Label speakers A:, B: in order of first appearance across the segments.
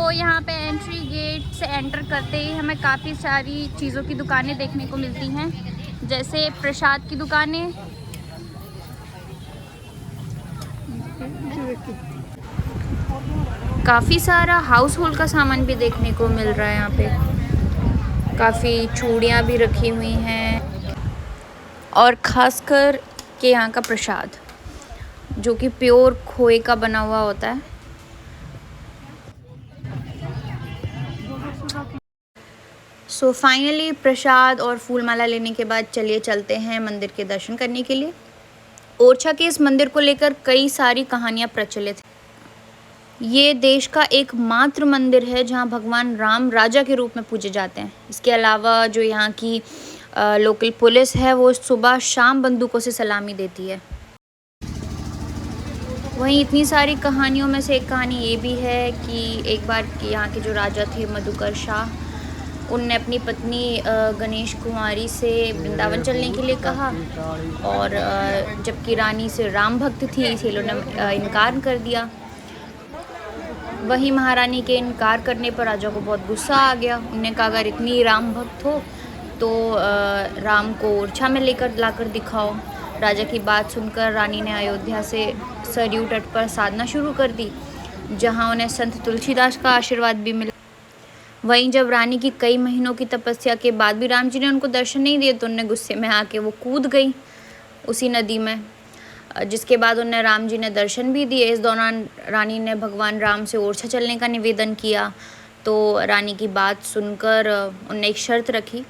A: तो यहाँ पे एंट्री गेट से एंटर करते ही हमें काफ़ी सारी चीज़ों की दुकानें देखने को मिलती हैं, जैसे प्रसाद की दुकानें, काफ़ी सारा हाउस होल्ड का सामान भी देखने को मिल रहा है। यहाँ पे काफ़ी चूड़ियाँ भी रखी हुई हैं और ख़ासकर के यहाँ का प्रसाद जो कि प्योर खोए का बना हुआ होता है। सो फाइनली प्रसाद और फूल माला लेने के बाद चलिए चलते हैं मंदिर के दर्शन करने के लिए। ओरछा के इस मंदिर को लेकर कई सारी कहानियाँ प्रचलित हैं। ये देश का एकमात्र मंदिर है जहाँ भगवान राम राजा के रूप में पूजे जाते हैं। इसके अलावा जो यहाँ की लोकल पुलिस है वो सुबह शाम बंदूकों से सलामी देती है। वहीं इतनी सारी कहानियों में से एक कहानी ये भी है कि एक बार यहाँ के जो राजा थे मधुकर शाह, उनने अपनी पत्नी गणेश कुमारी से वृंदावन चलने के लिए कहा और जबकि रानी से राम भक्त थी इसलिए उन्होंने इनकार कर दिया। वहीं महारानी के इनकार करने पर राजा को बहुत गुस्सा आ गया। उन्होंने कहा अगर इतनी राम भक्त हो तो राम को ओरछा में लेकर लाकर दिखाओ। राजा की बात सुनकर रानी ने अयोध्या से सरयू तट पर साधना शुरू कर दी, जहां उन्हें संत तुलसीदास का आशीर्वाद भी मिला। वहीं जब रानी की कई महीनों की तपस्या के बाद भी राम जी ने उनको दर्शन नहीं दिए तो उन्हें गुस्से में आके वो कूद गई उसी नदी में, जिसके बाद उन्हें राम जी ने दर्शन भी दिए। इस दौरान रानी ने भगवान राम से ओरछा चलने का निवेदन किया तो रानी की बात सुनकर उन्हें एक शर्त रखी।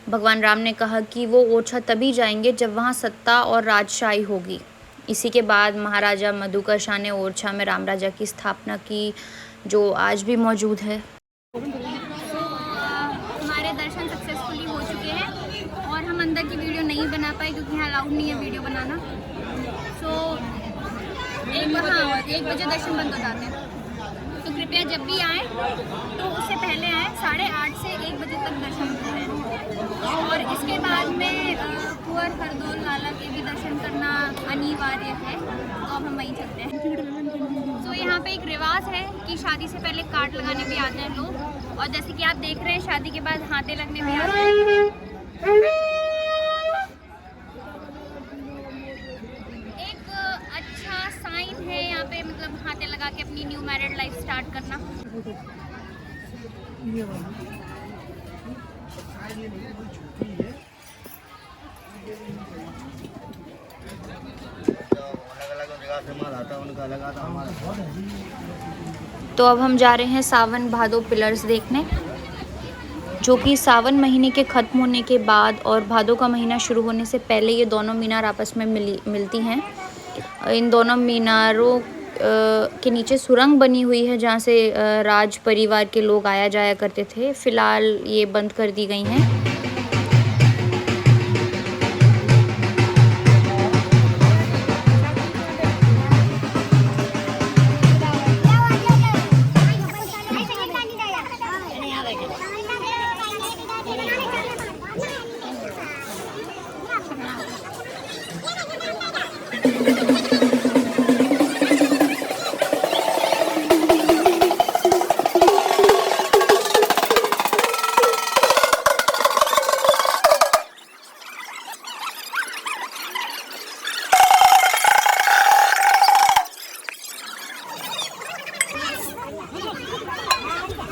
A: भगवान राम ने कहा कि वो ओरछा तभी जाएंगे जब वहाँ सत्ता और राजशाही होगी। इसी के बाद महाराजा मधुकर शाह ने ओरछा में राम राजा की स्थापना की, जो आज भी मौजूद है। हमारे दर्शन सक्सेसफुली हो चुके हैं और हम अंदर की वीडियो नहीं बना पाए क्योंकि यहाँ अलाउड नहीं है वीडियो बनाना। एक बजे दर्शन बंद हो जाते हैं, तो कृपया जब भी आएँ तो उससे पहले आएँ। 8:30 से 1 बजे तक दर्शन होते हैं और इसके बाद में कुंवर हरदौल लाला के भी दर्शन करना अनिवार्य है, तो अब हम वहीं चलते हैं। तो यहाँ पे एक रिवाज है कि शादी से पहले कार्ड लगाने भी आते हैं लोग, और जैसे कि आप देख रहे हैं शादी के बाद हाथे लगने भी आते हैं। एक अच्छा साइन है यहाँ पे, मतलब हाथे लगा के अपनी न्यू मैरिड लाइफ स्टार्ट करना। तो अब हम जा रहे हैं सावन भादो पिलर्स देखने, जो कि सावन महीने के ख़त्म होने के बाद और भादो का महीना शुरू होने से पहले ये दोनों मीनार आपस में मिलती हैं। इन दोनों मीनारों के नीचे सुरंग बनी हुई है जहाँ से राज परिवार के लोग आया जाया करते थे। फ़िलहाल ये बंद कर दी गई हैं।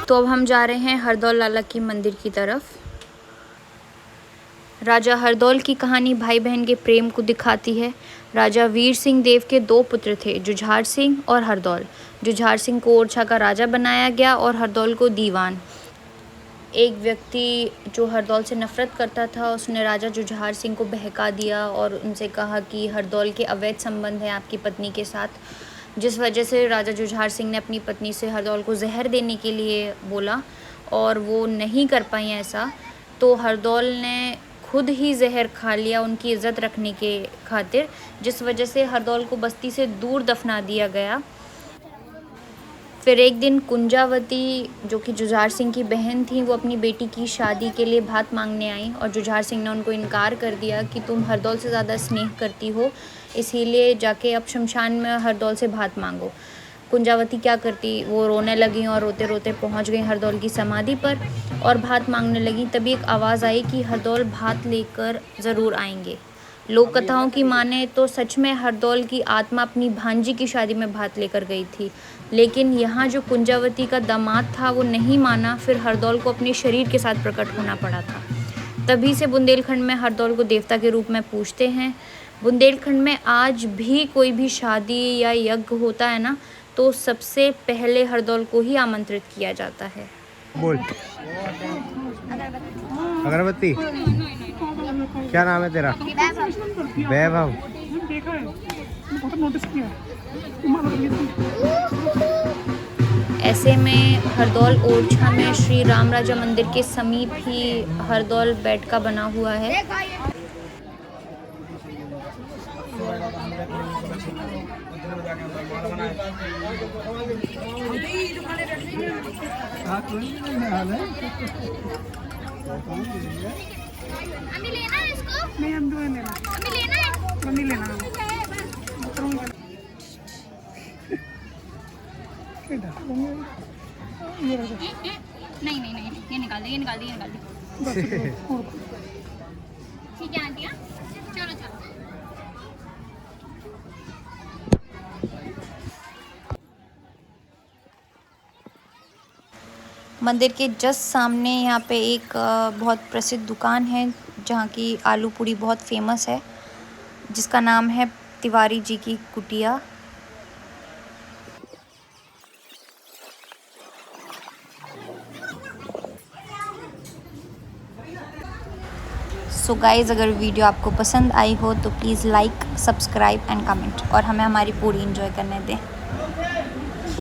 A: तो अब हम जा रहे हैं हरदौल लाला की मंदिर की तरफ। राजा हरदौल की कहानी भाई बहन के प्रेम को दिखाती है। राजा वीर सिंह देव के 2 पुत्र थे, जुझार सिंह और हरदौल। जुझार सिंह को ओरछा का राजा बनाया गया और हरदौल को दीवान। एक व्यक्ति जो हरदौल से नफरत करता था उसने राजा जुझार सिंह को बहका दिया और उनसे कहा कि हरदौल के अवैध संबंध हैं आपकी पत्नी के साथ, जिस वजह से राजा जुझार सिंह ने अपनी पत्नी से हरदौल को जहर देने के लिए बोला और वो नहीं कर पाई ऐसा, तो हरदौल ने खुद ही जहर खा लिया उनकी इज़्ज़त रखने के खातिर, जिस वजह से हरदौल को बस्ती से दूर दफना दिया गया। फिर एक दिन कुंजावती जो कि जुझार सिंह की बहन थी, वो अपनी बेटी की शादी के लिए भात मांगने आई और जुझार सिंह ने उनको इनकार कर दिया कि तुम हरदौल से ज़्यादा स्नेह करती हो, इसीलिए जाके अब शमशान में हरदौल से भात मांगो। कुंजावती क्या करती, वो रोने लगी और रोते रोते पहुंच गई हरदौल की समाधि पर और भात मांगने लगी। तभी एक आवाज़ आई कि हरदौल भात लेकर ज़रूर आएंगे। लोक कथाओं की माने तो सच में हरदौल की आत्मा अपनी भांजी की शादी में भात लेकर गई थी, लेकिन यहाँ जो कुंजावती का दामाद था वो नहीं माना। फिर हरदौल को अपने शरीर के साथ प्रकट होना पड़ा था। तभी से बुंदेलखंड में हरदौल को देवता के रूप में पूजते हैं। बुंदेलखंड में आज भी कोई भी शादी या यज्ञ होता है ना, तो सबसे पहले हरदौल को ही आमंत्रित किया जाता है।
B: बोल। अगरबत्ती। क्या नाम है तेरा? वैभव।
C: देखा है, बहुत नोटिस किया है।
A: ऐसे में हरदौल ओरछा में श्री राम राजा मंदिर के समीप ही हरदौल बेट का बना हुआ है।
D: अम्मी लेना है इसको?
C: नहीं, हम दोनों लेना,
D: अम्मी लेना है?
C: नहीं लेना।
D: नहीं नहीं नहीं, ये निकाल दे, ये निकाल दे, ये निकाल दे। ठीक है आंटी, हाँ? चलो चलो।
A: मंदिर के जस्ट सामने यहाँ पे एक बहुत प्रसिद्ध दुकान है जहाँ की आलू पूड़ी बहुत फेमस है, जिसका नाम है तिवारी जी की कुटिया। सो गाइज़, अगर वीडियो आपको पसंद आई हो तो please like, subscribe and comment और हमें हमारी पूड़ी एंजॉय करने दें।